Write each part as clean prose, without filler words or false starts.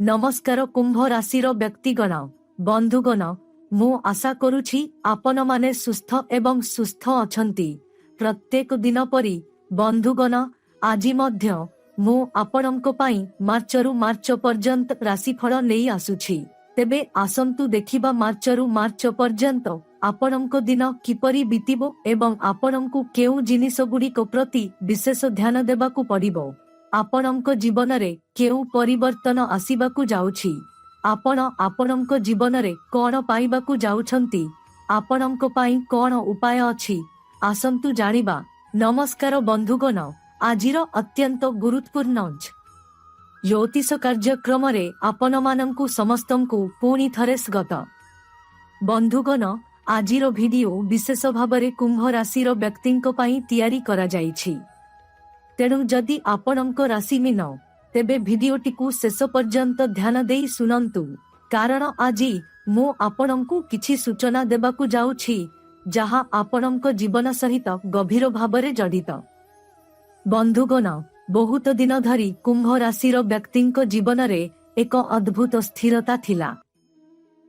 नमस्कार कुंभ राशिर व्यक्तिगण बंधुगण मु आशा करुछि आपण माने सुस्थ एवं सुस्थ अछंती। प्रत्येक दिन परी बंधुगण आज मध्य मु आपणक पई मार्चरु मार्च पर्यंत राशिफल नहीं आसुछि। तेबे आसंतु देखिबा मार्चरु मार्च पर्यंत आपणक दिन किपरि बीतिबो एवं आपणकु केउ जिनिस गुड़िक प्रति विशेष ध्यान देबाकु पड़िबो। आपणक जीवन रे केउ परिवर्तन आसीबाकु जाउछि। आपण आपणक जीवन रे कोन पाइबाकु जाउछंती। आपणक पई कोन उपाय अछि आसंतु जानिबा। नमस्कार बंधुगण, आजिर अत्यंत गुरुत्वपूर्ण ज्योतिष कार्यक्रम रे आपण मानंकु समस्तंकु पुणी थरे स्वागत। बंधुगण, आजिर वीडियो विशेष भाबरे कुंभ राशिर व्यक्तिंक पई तयारी करा जाइछि। तेणु जदि आपणक राशि मीन तेबे भिडियोटिकु शेष पर्यंत ध्यान देई सुनंतु, कारण आजि मु आपणंकु किछि सूचना देबाकु जाउछि जहा आपणंक जीवन सहित गभीर भाबरे जडित। बंधुगण, बहुत दिन धरी कुंभ राशिर व्यक्तिंक जीवन रे एक अद्भुत स्थिरता थिला।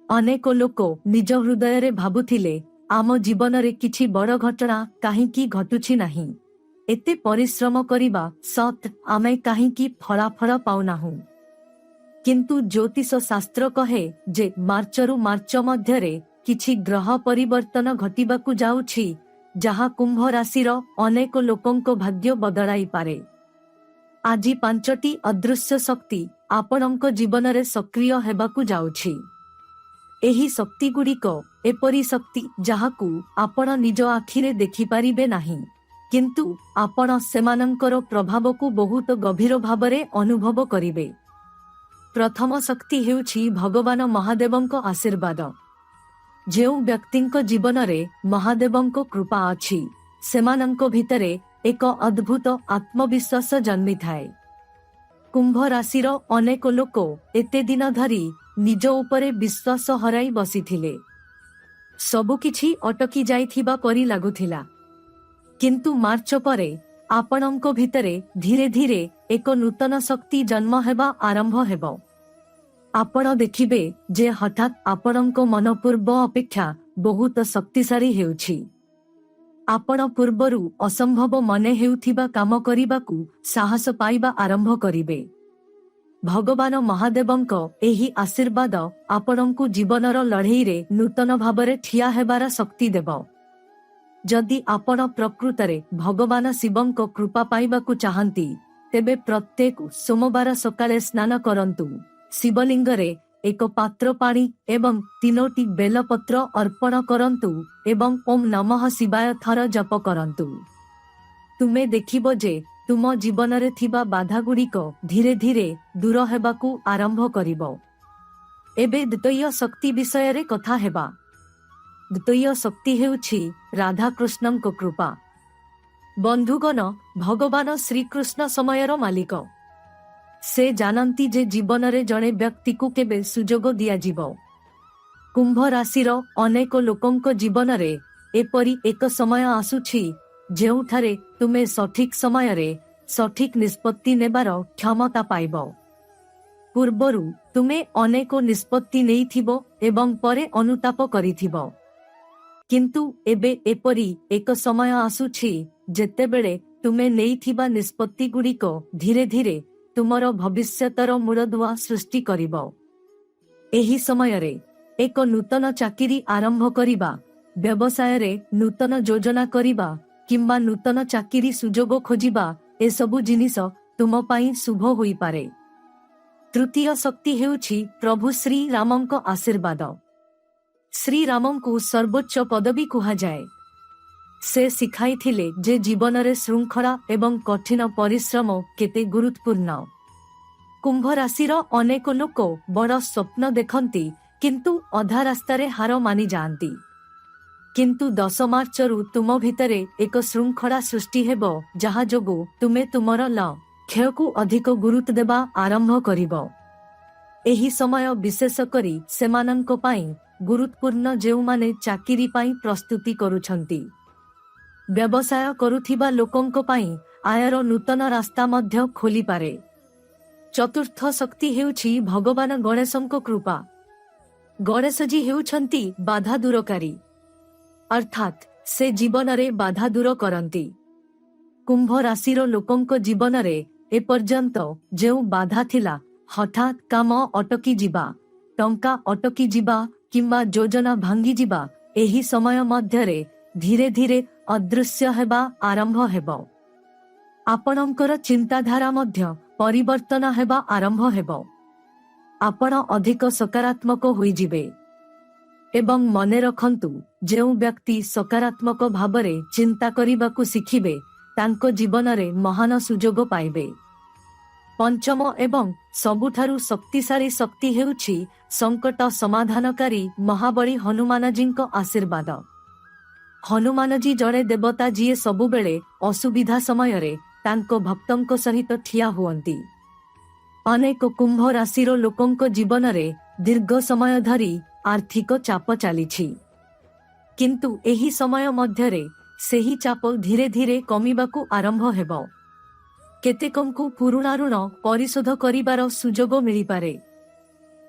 अनेक लोक निज हृदय रे भाबुथिले आम जीवन रे किछि बड़ घटना काहींकी घटुछि नाही। एते परिश्रम करिबा सत आमे काहींकी फलाफल पाउनाहु। किंतु ज्योतिष शास्त्र कहे जे मार्चरु मार्च मध्यरे किछि ग्रह परिवर्तन घटिबाकु जाउछि जहा कुंभ राशिर अनेक लोकंक भाग्य बदलाई पारे। आजि पांचटी अदृश्य शक्ति आपणंक जीवन रे सक्रिय हेबाकु जाउछि। एही शक्ति गुड़िक एपरी शक्ति जहाकु आपण निज आखिरे देखि पारिबे नाही, किंतु आपण सेमानंकर प्रभाव को बहुत गभीर भाबरे अनुभव करिबे। प्रथम शक्ति हेउछि भगवान महादेवंक आशीर्वाद। जेउ व्यक्तिंक जीवन रे महादेवंक कृपा अछि सेमानंक भितरे एक अद्भुत आत्मविश्वास जन्मी थाए। कुंभ राशिर अनेक लोक एते दिन धरी निज उपरे विश्वास हराई बसिथिले। सबुकिछि अटकी जाइथिबा परि लागुथिला, किंतु मार्च परे आपणंक भितरे धीरे धीरे एक नूतन शक्ति जन्म हेबा आरंभ हेबो। आपण देखिबे जे हठात आपणंक मन पूर्व अपेक्षा बहुत शक्तिशाली हेउछि। आपण पूर्वरु असंभव मने हेउथिबा काम करिबाकू साहस पाइबा आरंभ करिबे। भगवान महादेवंक एही आशीर्वाद आपणंकु जीवनर लढ़ई रे नूतन भाबरे ठिया हेबार शक्ति देबो। जदि आपण प्रकृतरे भगवान शिवंक कृपा पाइबाकू चाहंती तेबे प्रत्येक सोमवार सकाळे स्नान करंतु। शिवलिंगरे एक पात्र पानी एवं 3टी बेलपत्र अर्पण करंतु एवं ओम नमः शिवाय थर जप करंतु। तुमे देखिबो जे तुम जीवन रे थिबा बाधा गुड़िक धीरे धीरे दूर हेबाकू आरंभ करिबो। एबे द्वितीय शक्ति विषय रे कथा हेबा। द्वितीय शक्ति हेउछि राधा कृष्णंक कृपा। बंधुगण, भगवान श्रीकृष्ण समयर मालिक। से जानती जे जीवन रे जणे व्यक्ति को केबे सुजोग दिया जीवो। कुंभ राशिर अनेक लोकंक जीवन रे एपरी एक समय आसुछि जेउठारे तुमे सठिक समय रे सठिक निष्पत्ति नेबार क्षमता पाइबो। पूर्वरु तुमे अनेक निष्पत्ति नेइथिबो एवं परे अनुताप करिथिबो, किंतु एबे एपरी एक समय आसुछि जेतेबेले तुमे नेइथिबा निष्पत्ति गुड़िक धीरे धीरे तुमर भविष्यतर मूलदुआ सृष्टि करिबो। एही समय रे एक नूतन चाकिरी आरंभ करिबा, व्यवसाय रे नूतन योजना करिबा किंबा नूतन चाकिरी सुजोग खोजिबा ए सबु जिनिस तुम पई शुभ होई पारे। तृतीय शक्ति हेउछि प्रभु श्री रामंक आशीर्वाद। श्री रामंकु सर्वोच्च पदवी कुहा जाए। से सिखाइथिले जे जीवन रे श्रृंखला एवं कठिन परिश्रम केते गुरुत्वपूर्ण। कुंभ राशिर अनेक लोक बड़ स्वप्न देखंती किंतु अधा रास्तारे हार मानि जांती। किंतु 10 मार्चरु तुम भितरे एक श्रृंखला सृष्टि हेबो जहा जोगु तुमे तुमर लक्ष्य को अधिक गुरुत्व देबा आरंभ करिबो। एही समय विशेष करी सेमानंक पाई गुरुत्वपूर्ण जेउ माने चाकिरी पाई प्रस्तुति करूछंती। व्यवसाय करुथिबा लोकंक पाई आयर नूतन रास्ता मध्य खोली पारे। ଚତୁର୍ଥ ଶକ୍ତି ହେଉଛି ଭଗବାନ ଗଣେଶଙ୍କ କୃପା। ଗଣେଶଜୀ ହେଉଛନ୍ତି ବାଧା ଦୂରକାରୀ, ଅର୍ଥାତ୍ ସେ ଜୀବନରେ ବାଧା ଦୂର କରନ୍ତି। କୁମ୍ଭ ରାଶିର ଲୋକଙ୍କ ଜୀବନରେ ଏପର୍ଯ୍ୟନ୍ତ ଯେଉଁ ବାଧା ଥିଲା, ହଠାତ୍ କାମ ଅଟକି ଯିବା, ଟଙ୍କା ଅଟକି ଯିବା କିମ୍ବା ଯୋଜନା ଭାଙ୍ଗିଯିବା, ଏହି ସମୟ ମଧ୍ୟରେ ଧୀରେ ଧୀରେ ଅଦୃଶ୍ୟ ହେବା ଆରମ୍ଭ ହେବ। ଆପଣଙ୍କର ଚିନ୍ତାଧାରା ମଧ୍ୟ ପରିବର୍ତ୍ତନ ହେବା ଆରମ୍ଭ ହେବ। ଆପଣ ଅଧିକ ସକାରାତ୍ମକ ହୋଇଯିବେ। ଏବଂ ମନେ ରଖନ୍ତୁ, ଯେଉଁ ବ୍ୟକ୍ତି ସକାରାତ୍ମକ ଭାବରେ ଚିନ୍ତା କରିବାକୁ ଶିଖିବେ, ତାଙ୍କ ଜୀବନରେ ମହାନ ସୁଯୋଗ ପାଇବେ। ପଞ୍ଚମ ଏବଂ ସବୁଠାରୁ ଶକ୍ତିଶାଳୀ ଶକ୍ତି ହେଉଛି ସଙ୍କଟ ସମାଧାନକାରୀ ମହାବଳୀ ହନୁମାନଜୀଙ୍କ ଆଶୀର୍ବାଦ। ହନୁମାନଜୀ ଜଣେ ଦେବତା ଯିଏ ସବୁବେଳେ ଅସୁବିଧା ସମୟରେ ତାଙ୍କ ଭକ୍ତଙ୍କ ସହିତ ଠିଆ ହୁଅନ୍ତି। ଅନେକ କୁମ୍ଭ ରାଶିର ଲୋକଙ୍କ ଜୀବନରେ ଦୀର୍ଘ ସମୟ ଧରି ଆର୍ଥିକ ଚାପ ଚାଲିଛି, କିନ୍ତୁ ଏହି ସମୟ ମଧ୍ୟରେ ସେହି ଚାପ ଧୀରେ ଧୀରେ କମିବାକୁ ଆରମ୍ଭ ହେବ। କେତେକଙ୍କୁ ପୁରୁଣା ଋଣ ପରିଶୋଧ କରିବାର ସୁଯୋଗ ମିଳିପାରେ।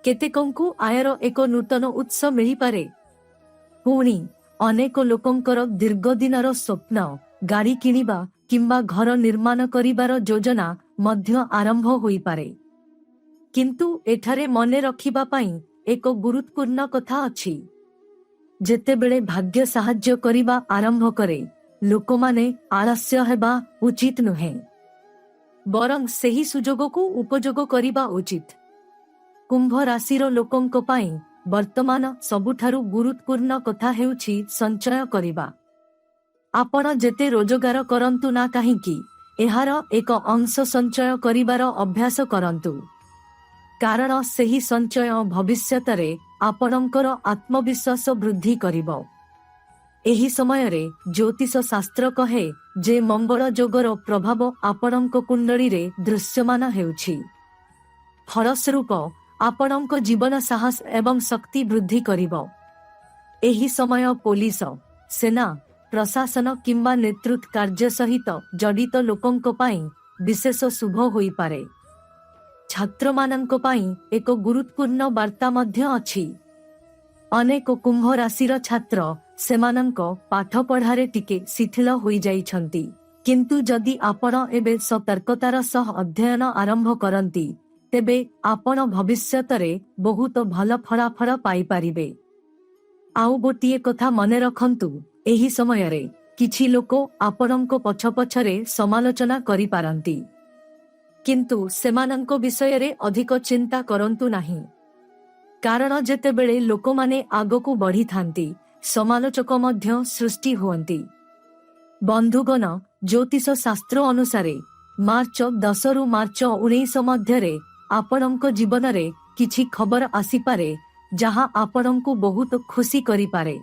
କେତେକଙ୍କୁ ଆୟର ଏକ ନୂତନ ଉତ୍ସ ମିଳିପାରେ। ପୁଣି ଅନେକ ଲୋକଙ୍କର ଦୀର୍ଘଦିନର ସ୍ୱପ୍ନ, ଗାଡ଼ି କିଣିବା କିମ୍ବା ଘର ନିର୍ମାଣ କରିବାର ଯୋଜନା ମଧ୍ୟ ଆରମ୍ଭ ହୋଇପାରେ। କିନ୍ତୁ ଏଠାରେ ମନେ ରଖିବା ପାଇଁ ଏକ ଗୁରୁତ୍ୱପୂର୍ଣ୍ଣ କଥା ଅଛି। ଯେତେବେଳେ ଭାଗ୍ୟ ସାହାଯ୍ୟ କରିବା ଆରମ୍ଭ କରେ, ଲୋକମାନେ ଆଳସ୍ୟ ହେବା ଉଚିତ ନୁହେଁ, ବରଂ ସେହି ସୁଯୋଗକୁ ଉପଯୋଗ କରିବା ଉଚିତ। କୁମ୍ଭ ରାଶିର ଲୋକଙ୍କ ପାଇଁ ବର୍ତ୍ତମାନ ସବୁଠାରୁ ଗୁରୁତ୍ୱପୂର୍ଣ୍ଣ କଥା ହେଉଛି ସଞ୍ଚୟ କରିବା। ଆପଣ ଯେତେ ରୋଜଗାର କରନ୍ତୁ ନା କାହିଁକି, ଏହାର ଏକ ଅଂଶ ସଞ୍ଚୟ କରିବାର ଅଭ୍ୟାସ କରନ୍ତୁ। କାରଣ ସେହି ସଞ୍ଚୟ ଭବିଷ୍ୟତରେ ଆପଣଙ୍କର ଆତ୍ମବିଶ୍ୱାସ ବୃଦ୍ଧି କରିବ। ଏହି ସମୟରେ ଜ୍ୟୋତିଷ ଶାସ୍ତ୍ର କହେ ଯେ ମଙ୍ଗଳ ଯୋଗର ପ୍ରଭାବ ଆପଣଙ୍କ କୁଣ୍ଡଳୀରେ ଦୃଶ୍ୟମାନ ହେଉଛି। ଫଳସ୍ୱରୂପ ଆପଣଙ୍କ ଜୀବନ ସାହସ ଏବଂ ଶକ୍ତି ବୃଦ୍ଧି କରିବ। ଏହି ସମୟ ପୋଲିସ, ସେନା, ପ୍ରଶାସନ କିମ୍ବା ନେତୃତ୍ୱ କାର୍ଯ୍ୟ ସହିତ ଜଡ଼ିତ ଲୋକଙ୍କ ପାଇଁ ବିଶେଷ ଶୁଭ ହୋଇପାରେ। ଛାତ୍ରମାନଙ୍କ ପାଇଁ ଏକ ଗୁରୁତ୍ୱପୂର୍ଣ୍ଣ ବାର୍ତ୍ତା ମଧ୍ୟ ଅଛି। ଅନେକ କୁମ୍ଭ ରାଶିର ଛାତ୍ର ସେମାନଙ୍କ ପାଠପଢ଼ାରେ ଟିକେ ଶିଥିଳ ହୋଇଯାଇଛନ୍ତି, କିନ୍ତୁ ଯଦି ଆପଣ ଏବେ ସତର୍କତାର ସହ ଅଧ୍ୟୟନ ଆରମ୍ଭ କରନ୍ତି, ତେବେ ଆପଣ ଭବିଷ୍ୟତରେ ବହୁତ ଭଲ ଫଳାଫଳ ପାଇପାରିବେ। ଆଉ ଗୋଟିଏ କଥା ମନେ ରଖନ୍ତୁ, ଏହି ସମୟରେ କିଛି ଲୋକ ଆପଣଙ୍କ ପଛରେ ସମାଲୋଚନା କରିପାରନ୍ତି, କିନ୍ତୁ ସେମାନଙ୍କ ବିଷୟରେ ଅଧିକ ଚିନ୍ତା କରନ୍ତୁ ନାହିଁ। କାରଣ ଯେତେବେଳେ ଲୋକମାନେ ଆଗକୁ ବଢ଼ିଥାନ୍ତି, ସମାଲୋଚକ ମଧ୍ୟ ସୃଷ୍ଟି ହୁଅନ୍ତି। ବନ୍ଧୁଗଣ, ଜ୍ୟୋତିଷ ଶାସ୍ତ୍ର ଅନୁସାରେ ମାର୍ଚ୍ଚ 10 ରୁ ମାର୍ଚ୍ଚ 19 ମଧ୍ୟରେ ଆପଣଙ୍କ ଜୀବନରେ କିଛି ଖବର ଆସିପାରେ ଯାହା ଆପଣଙ୍କୁ ବହୁତ ଖୁସି କରିପାରେ।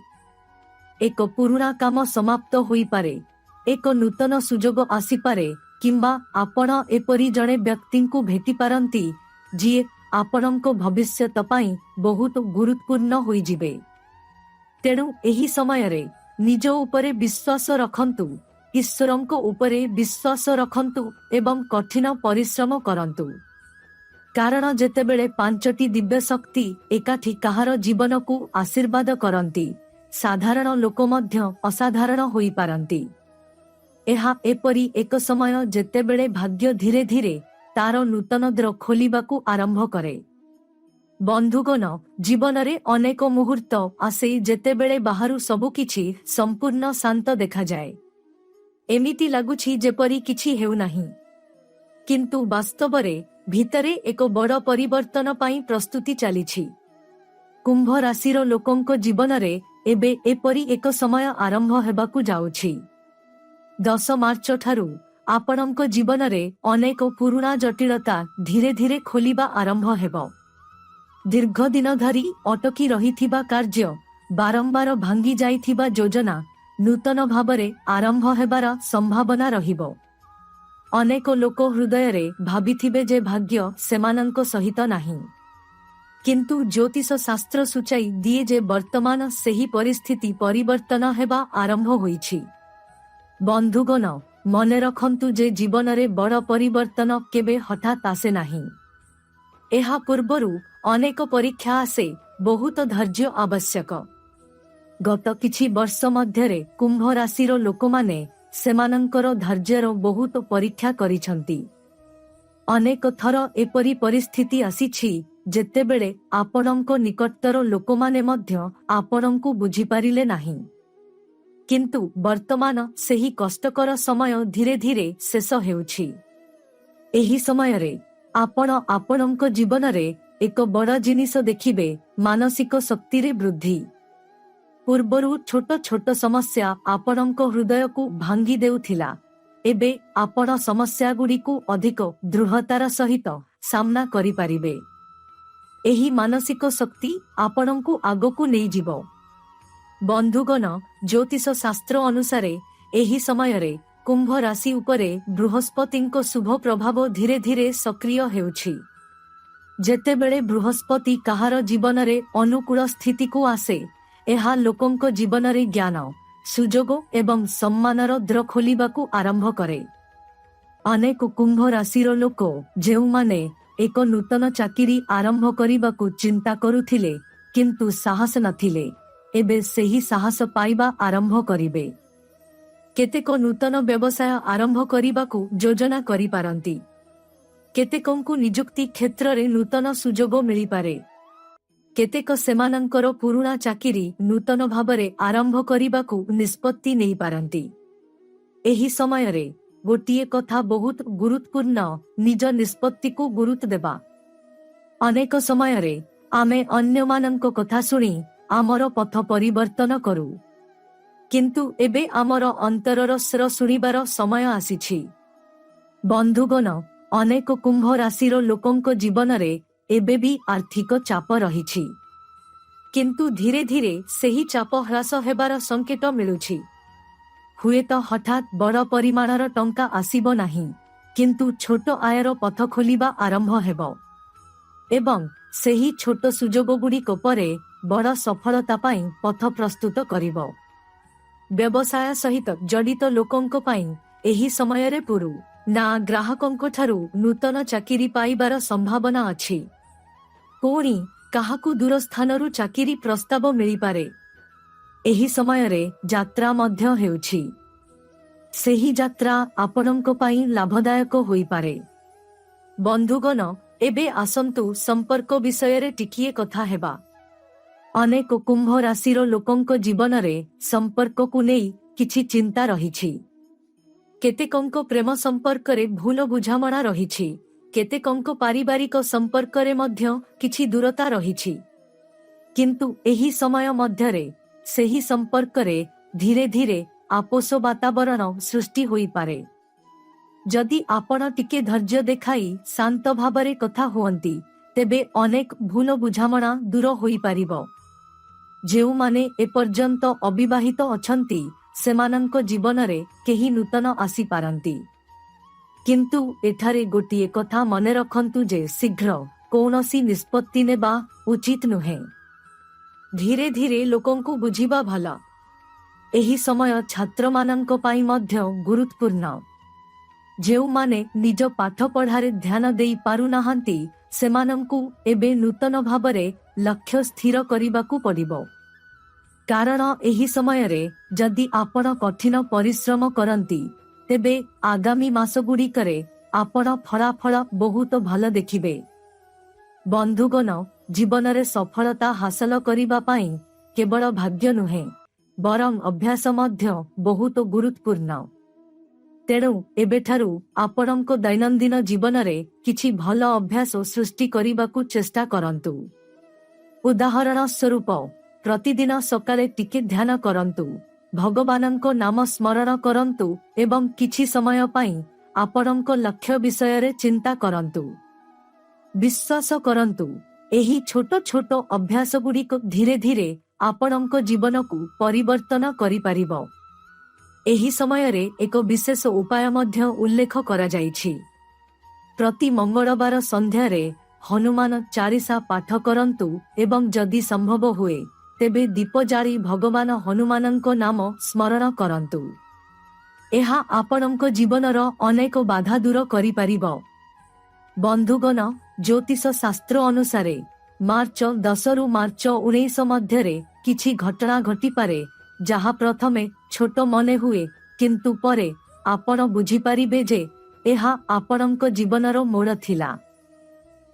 ଏକ ପୁରୁଣା କାମ ସମାପ୍ତ ହୋଇପାରେ, ଏକ ନୂତନ ସୁଯୋଗ ଆସିପାରେ, କିମ୍ବା ଆପଣ ଏପରି ଜଣେ ବ୍ୟକ୍ତିଙ୍କୁ ଭେଟିପାରନ୍ତି ଯିଏ ଆପଣଙ୍କ ଭବିଷ୍ୟତ ପାଇଁ ବହୁତ ଗୁରୁତ୍ୱପୂର୍ଣ୍ଣ ହୋଇଯିବେ। ତେଣୁ ଏହି ସମୟରେ ନିଜ ଉପରେ ବିଶ୍ୱାସ ରଖନ୍ତୁ, ଈଶ୍ୱରଙ୍କ ଉପରେ ବିଶ୍ୱାସ ରଖନ୍ତୁ ଏବଂ କଠିନ ପରିଶ୍ରମ କରନ୍ତୁ। କାରଣ ଯେତେବେଳେ 5ଟି ଦିବ୍ୟ ଶକ୍ତି ଏକାଠି କାହାର ଜୀବନକୁ ଆଶୀର୍ବାଦ କରନ୍ତି, ସାଧାରଣ ଲୋକ ମଧ୍ୟ ଅସାଧାରଣ ହୋଇପାରନ୍ତି। ଏହା ଏପରି ଏକ ସମୟ ଯେତେବେଳେ ଭାଗ୍ୟ ଧୀରେ ଧୀରେ ତାର ନୂତନ ଦ୍ୱାର ଖୋଲିବାକୁ ଆରମ୍ଭ କରେ। ବନ୍ଧୁଗଣ, ଜୀବନରେ ଅନେକ ମୁହୂର୍ତ୍ତ ଆସେ ଯେତେବେଳେ ବାହାରୁ ସବୁକିଛି ସମ୍ପୂର୍ଣ୍ଣ ଶାନ୍ତ ଦେଖାଯାଏ। ଏମିତି ଲାଗୁଛି ଯେପରି କିଛି ହେଉନାହିଁ, କିନ୍ତୁ ବାସ୍ତବରେ ଭିତରେ ଏକ ବଡ଼ ପରିବର୍ତ୍ତନ ପାଇଁ ପ୍ରସ୍ତୁତି ଚାଲିଛି। କୁମ୍ଭ ରାଶିର ଲୋକଙ୍କ ଜୀବନରେ ଏବେ ଏପରି ଏକ ସମୟ ଆରମ୍ଭ ହେବାକୁ ଯାଉଛି। 10 ମାର୍ଚ୍ଚ ଠାରୁ ଆପଣଙ୍କ ଜୀବନରେ ଅନେକ ପୁରୁଣା ଜଟିଳତା ଧୀରେ ଧୀରେ ଖୋଲିବା ଆରମ୍ଭ ହେବ। ଦୀର୍ଘ ଦିନ ଧରି ଅଟକି ରହିଥିବା କାର୍ଯ୍ୟ, ବାରମ୍ବାର ଭାଙ୍ଗି ଯାଇଥିବା ଯୋଜନା ନୂତନ ଭାବରେ ଆରମ୍ଭ ହେବାର ସମ୍ଭାବନା ରହିବ। ଅନେକ ଲୋକ ହୃଦୟରେ ଭାବିଥିବେ ଯେ ଭାଗ୍ୟ ସେମାନଙ୍କ ସହିତ ନାହିଁ, କିନ୍ତୁ ଜ୍ୟୋତିଷ ଶାସ୍ତ୍ର ସୂଚାଇ ଦିଏ ଯେ ବର୍ତ୍ତମାନ ସେହି ପରିସ୍ଥିତି ପରିବର୍ତ୍ତନ ହେବା ଆରମ୍ଭ ହୋଇଛି। ବନ୍ଧୁଗଣ, ମନେ ରଖନ୍ତୁ ଯେ ଜୀବନରେ ବଡ଼ ପରିବର୍ତ୍ତନ କେବେ ହଠାତ୍ ଆସେ ନାହିଁ। ଏହା ପୂର୍ବରୁ ଅନେକ ପରୀକ୍ଷା ଆସେ, ବହୁତ ଧୈର୍ଯ୍ୟ ଆବଶ୍ୟକ। ଗତ କିଛି ବର୍ଷ ମଧ୍ୟରେ କୁମ୍ଭ ରାଶିର ଲୋକମାନେ ସେମାନଙ୍କର ଧୈର୍ଯ୍ୟର ବହୁତ ପରୀକ୍ଷା କରିଛନ୍ତି। ଅନେକ ଥର ଏପରି ପରିସ୍ଥିତି ଆସିଛି ଯେତେବେଳେ ଆପଣଙ୍କ ନିକଟର ଲୋକମାନେ ମଧ୍ୟ ଆପଣଙ୍କୁ ବୁଝିପାରିଲେ ନାହିଁ। କିନ୍ତୁ ବର୍ତ୍ତମାନ ସେହି କଷ୍ଟକର ସମୟ ଧୀରେ ଧୀରେ ଶେଷ ହେଉଛି। ଏହି ସମୟରେ ଆପଣ ଆପଣଙ୍କ ଜୀବନରେ ଏକ ବଡ଼ ଜିନିଷ ଦେଖିବେ, ମାନସିକ ଶକ୍ତିରେ ବୃଦ୍ଧି। ପୂର୍ବରୁ ଛୋଟ ଛୋଟ ସମସ୍ୟା ଆପଣଙ୍କ ହୃଦୟକୁ ଭାଙ୍ଗି ଦେଉଥିଲା, ଏବେ ଆପଣ ସମସ୍ୟାଗୁଡ଼ିକୁ ଅଧିକ ଦୃଢ଼ତାର ସହିତ ସାମ୍ନା କରିପାରିବେ। ଏହି ମାନସିକ ଶକ୍ତି ଆପଣଙ୍କୁ ଆଗକୁ ନେଇଯିବ। ବନ୍ଧୁଗଣ, ଜ୍ୟୋତିଷ ଶାସ୍ତ୍ର ଅନୁସାରେ ଏହି ସମୟରେ କୁମ୍ଭ ରାଶି ଉପରେ ବୃହସ୍ପତିଙ୍କ ଶୁଭ ପ୍ରଭାବ ଧୀରେ ଧୀରେ ସକ୍ରିୟ ହେଉଛି। ଯେତେବେଳେ ବୃହସ୍ପତି କାହାର ଜୀବନରେ ଅନୁକୂଳ ସ୍ଥିତିକୁ ଆସେ, ଏହା ଲୋକଙ୍କ ଜୀବନରେ ଜ୍ଞାନ, ସୁଯୋଗ ଏବଂ ସମ୍ମାନର ଦ୍ୱାର ଖୋଲିବାକୁ ଆରମ୍ଭ କରେ। ଅନେକ କୁମ୍ଭ ରାଶିର ଲୋକ ଯେଉଁମାନେ ଏକ ନୂତନ ଚାକିରି ଆରମ୍ଭ କରିବାକୁ ଚିନ୍ତା କରୁଥିଲେ କିନ୍ତୁ ସାହସ ନଥିଲେ, ଏବେ ସେହି ସାହସ ପାଇବା ଆରମ୍ଭ କରିବେ। କେତେକ ନୂତନ ବ୍ୟବସାୟ ଆରମ୍ଭ କରିବାକୁ ଯୋଜନା କରିପାରନ୍ତି। କେତେକଙ୍କୁ ନିଯୁକ୍ତି କ୍ଷେତ୍ରରେ ନୂତନ ସୁଯୋଗ ମିଳିପାରେ। କେତେକ ସେମାନଙ୍କର ପୁରୁଣା ଚାକିରି ନୂତନ ଭାବରେ ଆରମ୍ଭ କରିବାକୁ ନିଷ୍ପତ୍ତି ନେଇପାରନ୍ତି। ଏହି ସମୟରେ ଗୋଟିଏ କଥା ବହୁତ ଗୁରୁତ୍ୱପୂର୍ଣ୍ଣ, ନିଜ ନିଷ୍ପତ୍ତିକୁ ଗୁରୁତ୍ୱ ଦେବା। ଅନେକ ସମୟରେ ଆମେ ଅନ୍ୟମାନଙ୍କ କଥା ଶୁଣି ଆମର ପଥ ପରିବର୍ତ୍ତନ କରୁ, କିନ୍ତୁ ଏବେ ଆମର ଅନ୍ତରର ସ୍ୱର ଶୁଣିବାର ସମୟ ଆସିଛି। ବନ୍ଧୁଗଣ, ଅନେକ କୁମ୍ଭ ରାଶିର ଲୋକଙ୍କ ଜୀବନରେ ଏବେ ବି ଆର୍ଥିକ ଚାପ ରହିଛି, କିନ୍ତୁ ଧୀରେ ଧୀରେ ସେହି ଚାପ ହ୍ରାସ ହେବାର ସଂକେତ ମିଳୁଛି। ହୁଏତ ହଠାତ୍ ବଡ଼ ପରିମାଣର ଟଙ୍କା ଆସିବ ନାହିଁ, କିନ୍ତୁ ଛୋଟ ଆୟର ପଥ ଖୋଲିବା ଆରମ୍ଭ ହେବ ଏବଂ ସେହି ଛୋଟ ସୁଯୋଗଗୁଡ଼ିକ ପରେ ବଡ଼ ସଫଳତା ପାଇଁ ପଥ ପ୍ରସ୍ତୁତ କରିବ। ବ୍ୟବସାୟ ସହିତ ଜଡ଼ିତ ଲୋକଙ୍କ ପାଇଁ ଏହି ସମୟରେ ପୁରୁଣା ଗ୍ରାହକଙ୍କଠାରୁ ନୂତନ ଚାକିରି ପାଇବାର ସମ୍ଭାବନା ଅଛି। ପୁଣି କାହାକୁ ଦୂର ସ୍ଥାନରୁ ଚାକିରି ପ୍ରସ୍ତାବ ମିଳିପାରେ। ଏହି ସମୟରେ ଯାତ୍ରା ମଧ୍ୟ ହେଉଛି। ସେହି ଯାତ୍ରା ଆପଣଙ୍କ ପାଇଁ ଲାଭଦାୟକ ହୋଇପାରେ। ବନ୍ଧୁଗଣ, ଏବେ ଆସନ୍ତୁ ସମ୍ପର୍କ ବିଷୟରେ ଟିକିଏ କଥା ହେବା। ଅନେକ କୁମ୍ଭ ରାଶିର ଲୋକଙ୍କ ଜୀବନରେ ସମ୍ପର୍କକୁ ନେଇ କିଛି ଚିନ୍ତା ରହିଛି। କେତେକଙ୍କ ପ୍ରେମ ସମ୍ପର୍କରେ ଭୁଲ ବୁଝାମଣା ରହିଛି, କେତେକଙ୍କ ପାରିବାରିକ ସମ୍ପର୍କରେ ମଧ୍ୟ କିଛି ଦୂରତା ରହିଛି। କିନ୍ତୁ ଏହି ସମୟ ମଧ୍ୟରେ ସେହି ସମ୍ପର୍କରେ ଧୀରେ ଧୀରେ ଆପୋଷ ବାତାବରଣ ସୃଷ୍ଟି ହୋଇପାରେ। ଯଦି ଆପଣ ଟିକେ ଧୈର୍ଯ୍ୟ ଦେଖାଇ ଶାନ୍ତ ଭାବରେ କଥା ହୁଅନ୍ତି, ତେବେ ଅନେକ ଭୁଲ ବୁଝାମଣା ଦୂର ହୋଇପାରିବ। ଯେଉଁମାନେ ଏପର୍ଯ୍ୟନ୍ତ ଅବିବାହିତ ଅଛନ୍ତି, ସେମାନଙ୍କ ଜୀବନରେ କେହି ନୂତନ ଆସିପାରନ୍ତି। କିନ୍ତୁ ଏଠାରେ ଗୋଟିଏ କଥା ମନେ ରଖନ୍ତୁ ଯେ ଶୀଘ୍ର କୌଣସି ନିଷ୍ପତ୍ତି ନେବା ଉଚିତ ନୁହେଁ। ଧୀରେ ଧୀରେ ଲୋକଙ୍କୁ ବୁଝିବା ଭଲ। ଏହି ସମୟ ଛାତ୍ରମାନଙ୍କ ପାଇଁ ମଧ୍ୟ ଗୁରୁତ୍ୱପୂର୍ଣ୍ଣ। ଯେଉଁମାନେ ନିଜ ପାଠପଢ଼ାରେ ଧ୍ୟାନ ଦେଇ ପାରୁନାହାନ୍ତି, ସେମାନଙ୍କୁ ଏବେ ନୂତନ ଭାବରେ ଲକ୍ଷ୍ୟ ସ୍ଥିର କରିବାକୁ ପଡ଼ିବ। କାରଣ ଏହି ସମୟରେ ଯଦି ଆପଣ କଠିନ ପରିଶ୍ରମ କରନ୍ତି, ତେବେ ଆଗାମୀ ମାସଗୁଡ଼ିକରେ ଆପଣ ଫଳାଫଳ ବହୁତ ଭଲ ଦେଖିବେ। ବନ୍ଧୁଗଣ, ଜୀବନରେ ସଫଳତା ହାସଲ କରିବା ପାଇଁ କେବଳ ଭାଗ୍ୟ ନୁହେଁ, ବରଂ ଅଭ୍ୟାସ ମଧ୍ୟ ବହୁତ ଗୁରୁତ୍ୱପୂର୍ଣ୍ଣ। ତେଣୁ ଏବେଠାରୁ ଆପଣଙ୍କ ଦୈନନ୍ଦିନ ଜୀବନରେ କିଛି ଭଲ ଅଭ୍ୟାସ ସୃଷ୍ଟି କରିବାକୁ ଚେଷ୍ଟା କରନ୍ତୁ। ଉଦାହରଣ ସ୍ୱରୂପ, ପ୍ରତିଦିନ ସକାଳେ ଟିକେ ଧ୍ୟାନ କରନ୍ତୁ, ଭଗବାନଙ୍କ ନାମ ସ୍ମରଣ କରନ୍ତୁ ଏବଂ କିଛି ସମୟ ପାଇଁ ଆପଣଙ୍କ ଲକ୍ଷ୍ୟ ବିଷୟରେ ଚିନ୍ତା କରନ୍ତୁ। ବିଶ୍ୱାସ କରନ୍ତୁ, ଏହି ଛୋଟ ଛୋଟ ଅଭ୍ୟାସଗୁଡ଼ିକ ଧୀରେ ଧୀରେ ଆପଣଙ୍କ ଜୀବନକୁ ପରିବର୍ତ୍ତନ କରିପାରିବ। ଏହି ସମୟରେ ଏକ ବିଶେଷ ଉପାୟ ମଧ୍ୟ ଉଲ୍ଲେଖ କରାଯାଇଛି। ପ୍ରତି ମଙ୍ଗଳବାର ସନ୍ଧ୍ୟାରେ ହନୁମାନ ଚାଳିଶା ପାଠ କରନ୍ତୁ ଏବଂ ଯଦି ସମ୍ଭବ ହୁଏ, ତେବେ ଦୀପ ଜାଳି ଭଗବାନ ହନୁମାନଙ୍କ ନାମ ସ୍ମରଣ କରନ୍ତୁ। ଏହା ଆପଣଙ୍କ ଜୀବନର ଅନେକ ବାଧା ଦୂର କରିପାରିବ। ବନ୍ଧୁଗଣ, ज्योतिष शास्त्र अनुसारे मार्च 10 रु मार्च 19 मध्यरे किछि घटना घटी पारे जहा प्रथमे छोट मने हुए किंतु परे आपण बुझी पारिबे जे एहा आपणक जीवनर मोड़ थिला।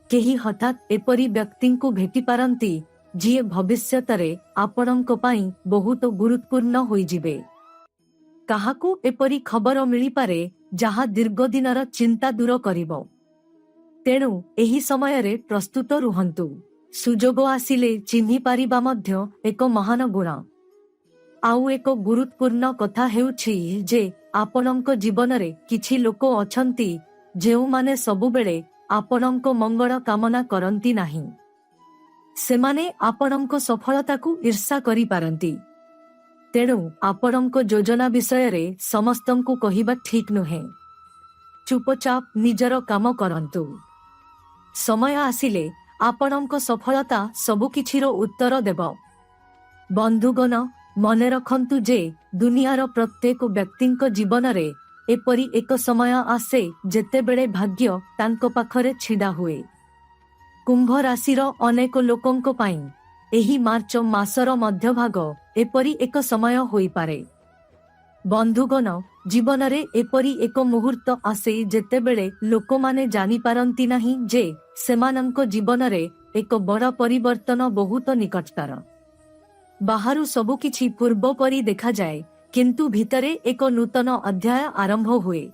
केही हठात एपरी व्यक्ति को भेटी पारंती जिए भविष्यतरे आपणक पई बहुत गुरुत्वपूर्ण होई जिबे। काहाकू एपरी खबर मिली पारे जहा दीर्घ दिनर चिंता दूर करिवो। तेणु एही समय रे प्रस्तुत रुहंतु। सुजोग आसिले चिन्हि पारिबा मध्य एक महान गुण। आउ एक गुरुत्वपूर्ण कथा हेउछि जे आपणक जीवन रे किछि लोक अछंती जेउ माने सबु बेले आपणक मंगल कामना करंती नाही। सेमाने आपणक सफलता को ईर्षा करि पारंती। तेणु आपणक योजना विषय रे समस्तंकु कहिबा ठीक नुहे। चुपचाप निजर काम करंतु। समय आसिले आपणक सफलता सबु किछिरो उत्तर देब। बंधुगण मने रखंतु जे दुनियार प्रत्येक व्यक्तिंक जीवन रे एपरी एक समय आसे जेतेबेले भाग्य तांको पाखरे छिडा हुए। कुंभ राशिर अनेक लोकंक पाई एही मार्च मासर मध्यभाग एपरी एक समय होई पारे। बंधुगण जीवन रे एपरी एक मुहूर्त आसे जेतेबेले लोकमाने जानि पारंती नाही जे सेमानंक जीवन रे एक बड़ परिवर्तन बहुत निकटतर। बाहरु सबु किछि पूर्व परी देखा जाए किंतु भितरे एक नूतन अध्याय आरंभ हुए।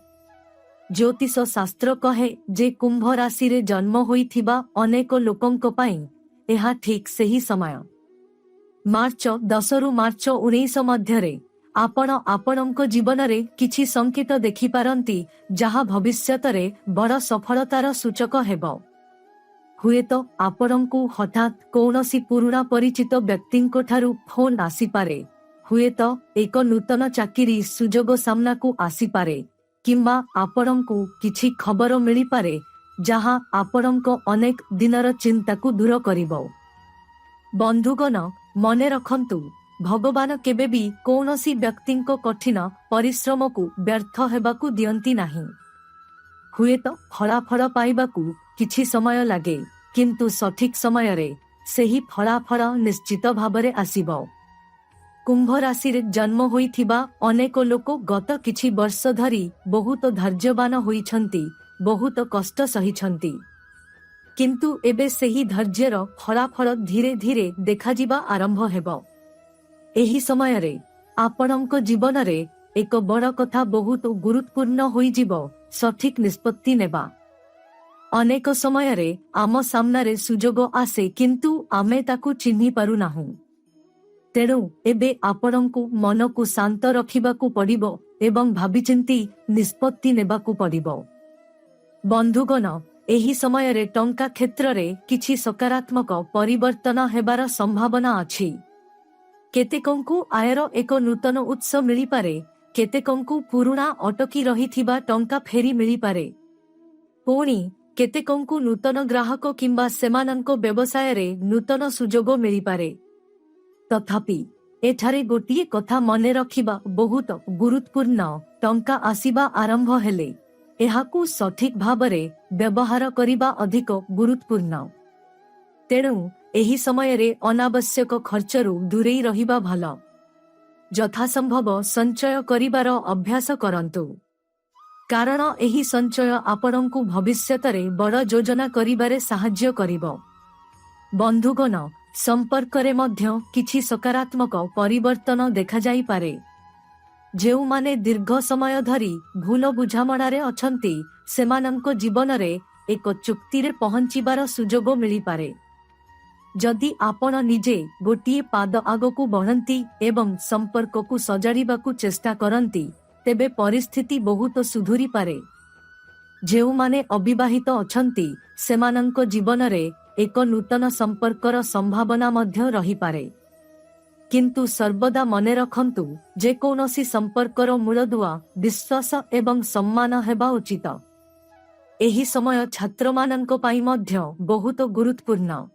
ज्योतिष शास्त्र कहे जे कुंभ राशि रे जन्म होइथिबा अनेक लोकंक पाई एहा ठीक सही समय। मार्च 10 रु मार्च 19 मध्यरे आपण आपणक जीवन रे किछि संकेत देखि पारंती जहा भविष्यतरे बड़ सफलतार सूचक हेबो। हुएतो आपणकु हठात कौनसी पुराना परिचित व्यक्तिंको ठारू फोन आसी पारे। हुएतो एक नूतन चाकिरी सुजोग सामना को आसी पारे किंबा आपणकु किछि खबर मिली पारे जहा आपणक अनेक दिनर चिंता को दूर करिवो। बंधुगण मने रखंतु भगवान केबे भी कौनसी व्यक्तिंको कठिन परिश्रम को व्यर्थ हेबाकू दियंती नाही। हुएतो फलाफल पाइबाकू किछि समय लागे किंतु सठिक समय रे सेही फलाफल निश्चित भाबरे आसीबो। कुंभ राशि रे जन्म होइथिबा अनेक लोक गत किछि वर्ष धरी बहुत धैर्यवान होइछंती, बहुत कष्ट सहिछंती किंतु एबे सेही धैर्यर फलाफल धीरे धीरे देखा जिबा आरंभ हेबो। एही समय रे आपणक जीवन रे एक बड़ कथा बहुत गुरुत्वपूर्ण होई जिवो सठिक निष्पत्ति नेबा। अनेक समय रे आम सामना रे सुजोग आसे किंतु आमे ताकू चिन्हि पारु नाहु। तेणु एबे आपणकु मनकु शांत रखिबाकू पड़िबो एवं भाबिचिंती निष्पत्ति नेबाकू पड़िबो। बंधुगण एही समय रे टंका क्षेत्र रे किछि सकारात्मक परिवर्तन हेबार संभावना अछि। केतेकंकु आयर एक नूतन उत्स मिली पारे, केतेकंकु पुरुणा अटकी रहिथिबा टंका फेरी मिली पारे। पुणी केतेकंकु नूतन ग्राहक किंबा सेमानंको व्यवसाय रे नूतन सुजोग मिली पारे। तथापि एठारे गोटिए कथा मने रखिबा बहुत गुरुत्वपूर्ण। टंका आसीबा आरंभ हेले एहाकू सठिक भाबरे व्यवहार करिबा अधिक गुरुत्वपूर्ण। तेणु एही समय रे अनावश्यक खर्चरू दूरेई रहिबा भलो। यथासंभव संचय करिबार अभ्यास करंतु, कारण एही संचय आपणकू भविष्यतरे बड़ योजना करिबारे साहाय्य करिबो। बंधुगण संपर्क रे मध्य किछि सकारात्मक परिवर्तन देखा जाई पारे। जेउ माने दीर्घ समय धरी भूल बुझामणा रे अछंती सेमानंको जीवन रे एक चुक्ति रे पहुंचीबार सुजोग मिली पारे। जदि आपण निजे गोटिए पाद आगकू बढ़ंती एवं संपर्क को सजाड़िबाकू चेष्टा करंती तेबे परिस्थिति बहुत सुधुरी पारे। जेउ माने अविवाहित अछंती सेमानंको जीवन रे एक नूतन संपर्कर संभावना मध्य रही पारे। किंतु सर्वदा मने रखंतु जे कौनसी संपर्कर मूलदुआ विश्वास एवं सम्मान हेबा उचित। एही समय छात्र मानंको पाई मध्य बहुत गुरुत्वपूर्ण।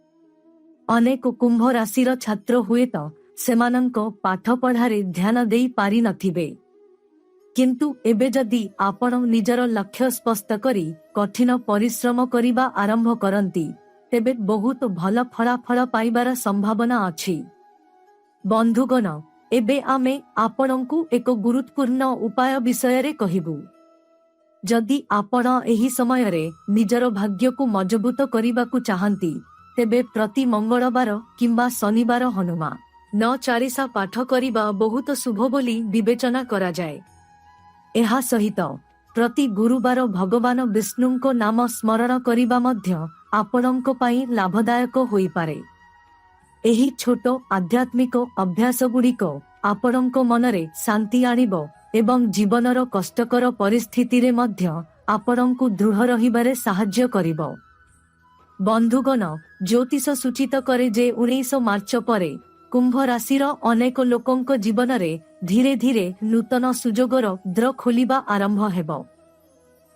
अनेक कुंभ राशिर छात्र हुए तो सेमानंको पाठ पढ़ारे ध्यान देई पारी नथिबे। किंतु एबे जदि आपण निजर लक्ष्य स्पष्ट करी कठिन परिश्रम करिबा आरंभ करंती तेबे बहुत भल फलाफल पाइबार संभावना अछि। बंधुगण, एबे आमे आपणंकु एक गुरुत्वपूर्ण उपाय विषय रे कहिबु। जदि आपण एही समय रे निजर भाग्य को मजबूत करिबाकु चाहंती तेबे प्रति मंगलवार किंबा शनिवार हनुमान 9 पाठ करिबा बहुत शुभ बोली विवेचना करा जाए। एहा सहित प्रति गुरुवार भगवान विष्णुंको नाम स्मरण करिबा मध्य आपणंको पई लाभदायक होई पारे। एही छोट आध्यात्मिक अभ्यास गुड़िक आपणंको मनरे शांति आनिबो एवं जीवनर कष्टकर परिस्थिति रे मध्य आपणंको दृढ़ रहिबारे साहाय्य करिबो। बंधुगण, ज्योतिष सूचित करे जे 19 मार्च परे कुंभ राशिर अनेक लोकंक जीवन रे धीरे धीरे नूतन सुजोगर द्र खोलिबा आरंभ हेबो।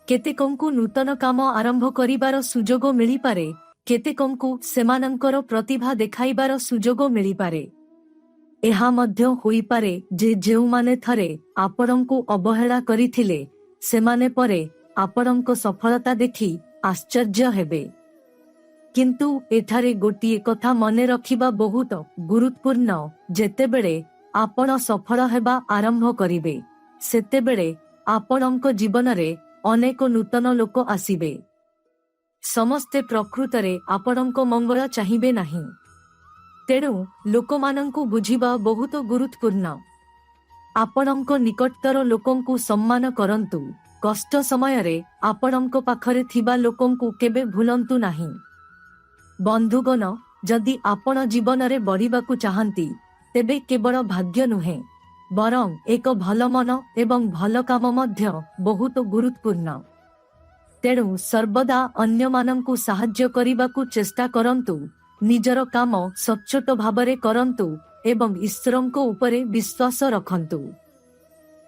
केतेकंकु नूतन काम आरंभ करिबार सुजोग मिली पारे, केतेकंकु सेमानंकर प्रतिभा देखाइबार सुजोग मिली पारे। एहा मध्य होई पारे जे जेउमाने थरे आपणंकु अवहेला करिथिले सेमाने परे आपणंक सफलता देखि आश्चर्य हेबे। किंतु एठारे गोटिए कथा मने रखिबा बहुत गुरुत्वपूर्ण, जेतेबेले आपण सफल हेबा आरंभ करिबे सेतेबेले आपणंक जीवन रे अनेक नूतन लोक आसीबे। समस्ते प्रकृतरे आपणंक मंगल चाहिबे नाही, तेणु लोकमानंकु बुझिबा बहुत गुरुत्वपूर्ण। आपणंक निकटतर लोकंकु सम्मान करंतु, कष्ट समय रे आपणंक पाखरे थिबा लोकंकु केबे भूलंतु नाही। बंधुगण, जदि आपण जीवन रे बढ़िबाकु चाहंती तेबे केवल भाग्य नुहे बरं एक भल मन एवं भल काम मध्य बहुत गुरुत्वपूर्ण। तेणु सर्वदा अन्य मानंकु साहाय्य करिबाकु चेष्टा करंतु, निजर काम सच्चोट भाबरे करंतु एवं ईश्वरंको उपरे विश्वास रखंतु।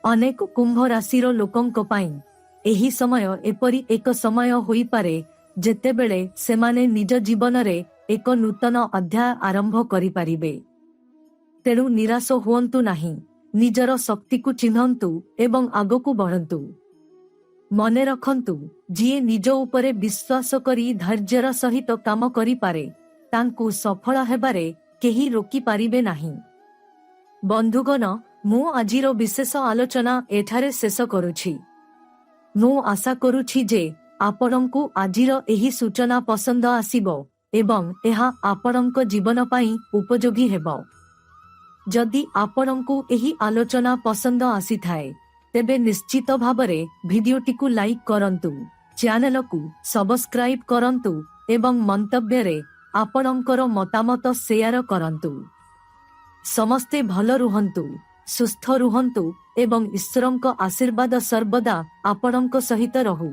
अनेक कुंभ राशिर लोकंक पई एही समय एपरी एक समय होई पारे जेतेबेले सेमाने निज जीवन रे एक नूतन अध्याय आरंभ करि पारिबे। तेणु निराश हुअंतु नाही, निजर शक्ति को चिन्हंतु एवं आगकु बढ़ंतु। मने रखंतु, जिए निज उपरे विश्वास करी धैर्यर सहित काम करि पारे तांकु सफल हेबारे केही रोकी पारिबे नाही। बंधुगण, मु आजिर विशेष आलोचना एठारे शेष करुछि। मु आशा करुछि जे आपणंकु आजिर एही सूचना पसंद आसीबो एवं एहा आपणंक जीवन पाई उपयोगी हेबो। जदि आपणंकु एही आलोचना पसंद आसी थाए तेबे निश्चित भाबरे भिडियोटी को लाइक करंतु, चैनल को सब्सक्राइब करंतु एवं मंतव्य रे आपणंकर मतामत शेयर करंतु। समस्ते भल रुहंतु, सुस्थ रुहंतु एवं ईश्वरंक आशीर्वाद सर्वदा आपणंक सहित रहु।